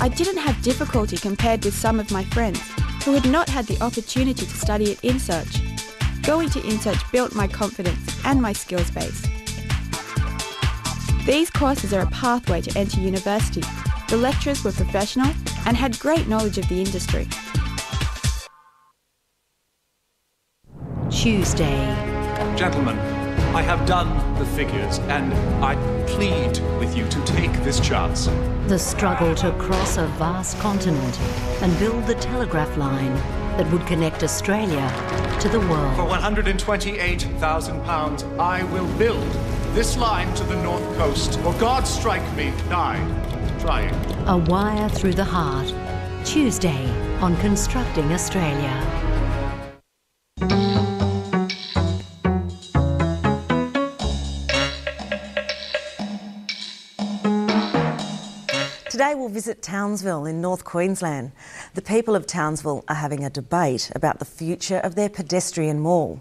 I didn't have difficulty compared with some of my friends who had not had the opportunity to study at InSearch. Going to InSearch built my confidence and my skills base. These courses are a pathway to enter university. The lecturers were professional and had great knowledge of the industry. Tuesday. Gentlemen, I have done the figures and I plead with you to take this chance. The struggle to cross a vast continent and build the telegraph line that would connect Australia to the world. For £128,000, I will build this line to the north coast, or God strike me nigh trying. A wire through the heart. Tuesday on Constructing Australia. Today we'll visit Townsville in North Queensland. The people of Townsville are having a debate about the future of their pedestrian mall.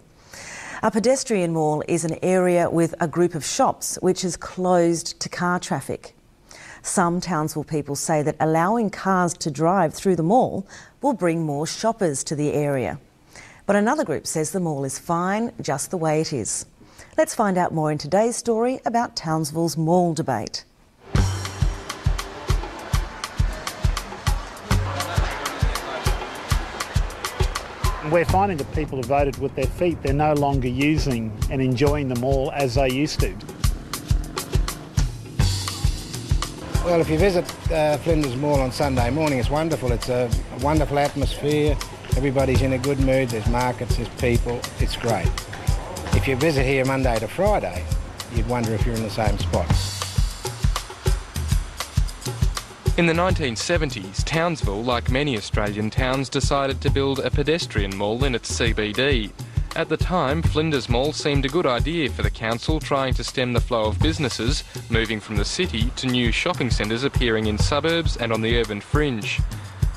A pedestrian mall is an area with a group of shops which is closed to car traffic. Some Townsville people say that allowing cars to drive through the mall will bring more shoppers to the area. But another group says the mall is fine just the way it is. Let's find out more in today's story about Townsville's mall debate. We're finding that people have voted with their feet. They're no longer using and enjoying the mall as they used to. Well, if you visit Flinders Mall on Sunday morning, it's wonderful. It's a wonderful atmosphere. Everybody's in a good mood. There's markets, there's people. It's great. If you visit here Monday to Friday, you'd wonder if you're in the same spot. In the 1970s, Townsville, like many Australian towns, decided to build a pedestrian mall in its CBD. At the time, Flinders Mall seemed a good idea for the council, trying to stem the flow of businesses moving from the city to new shopping centres appearing in suburbs and on the urban fringe.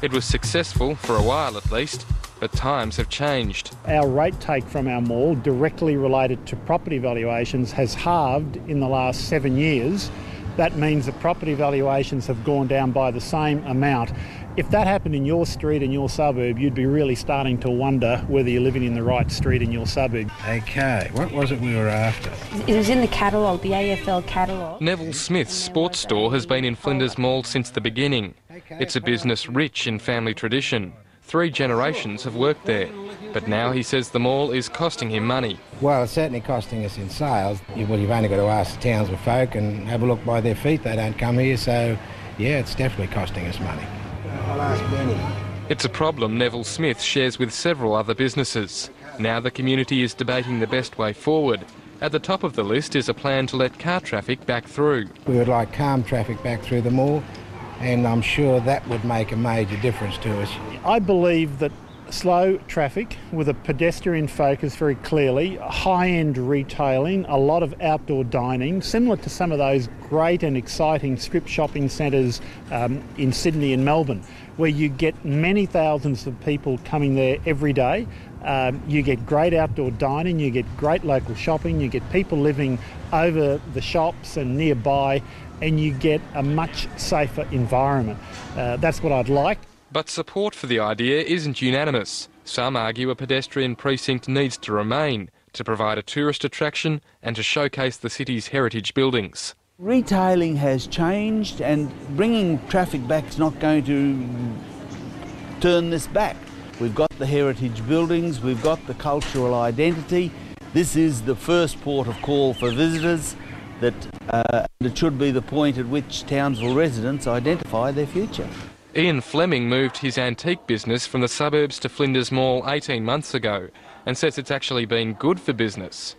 It was successful, for a while at least, but times have changed. Our rate take from our mall, directly related to property valuations, has halved in the last 7 years. That means that property valuations have gone down by the same amount. If that happened in your street, in your suburb, you'd be really starting to wonder whether you're living in the right street in your suburb. Okay, what was it we were after? It was in the catalogue, the AFL catalogue. Neville Smith's sports store has been in Flinders Mall since the beginning. It's a business rich in family tradition. 3 generations have worked there, but now he says the mall is costing him money. Well, it's certainly costing us in sales. You've only got to ask the Townsville folk and have a look by their feet. They don't come here, so yeah, it's definitely costing us money. I'll ask Benny. It's a problem Neville Smith shares with several other businesses. Now the community is debating the best way forward. At the top of the list is a plan to let car traffic back through. We would like calm traffic back through the mall, and I'm sure that would make a major difference to us. I believe that slow traffic with a pedestrian focus very clearly, high-end retailing, a lot of outdoor dining, similar to some of those great and exciting strip shopping centres in Sydney and Melbourne, where you get many thousands of people coming there every day. You get great outdoor dining, you get great local shopping, you get people living over the shops and nearby, and you get a much safer environment. That's what I'd like. But support for the idea isn't unanimous. Some argue a pedestrian precinct needs to remain to provide a tourist attraction and to showcase the city's heritage buildings. Retailing has changed, and bringing traffic back is not going to turn this back. We've got the heritage buildings, we've got the cultural identity. This is the first port of call for visitors. That it should be the point at which Townsville residents identify their future. Ian Fleming moved his antique business from the suburbs to Flinders Mall 18 months ago and says it's actually been good for business.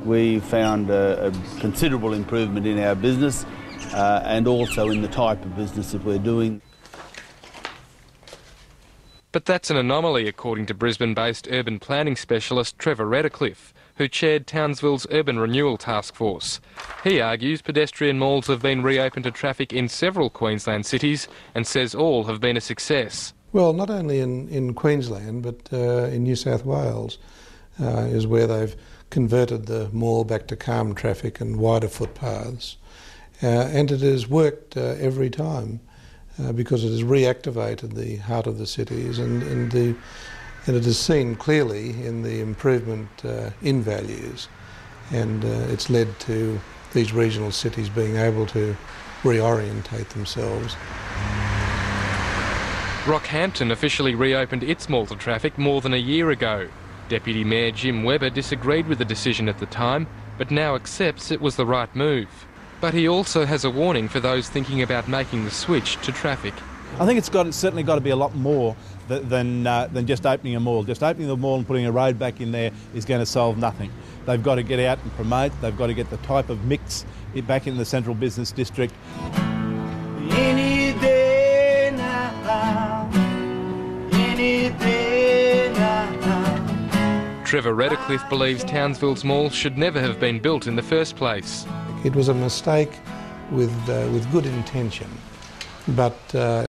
We found a considerable improvement in our business and also in the type of business that we're doing. But that's an anomaly, according to Brisbane-based urban planning specialist Trevor Redcliffe, who chaired Townsville's Urban Renewal Task Force. He argues pedestrian malls have been reopened to traffic in several Queensland cities and says all have been a success. Well, not only in Queensland, but in New South Wales is where they've converted the mall back to calm traffic and wider footpaths. And it has worked every time. because it has reactivated the heart of the cities, and it is seen clearly in the improvement in values, and it's led to these regional cities being able to reorientate themselves. Rockhampton officially reopened its mall to traffic more than a year ago. Deputy Mayor Jim Webber disagreed with the decision at the time, but now accepts it was the right move. But he also has a warning for those thinking about making the switch to traffic. I think it's certainly got to be a lot more than just opening a mall. Just opening the mall and putting a road back in there is going to solve nothing. They've got to get out and promote. They've got to get the type of mix back in the central business district. Any day now, any day now. Trevor Redcliffe believes Townsville's mall should never have been built in the first place. It was a mistake with good intention, but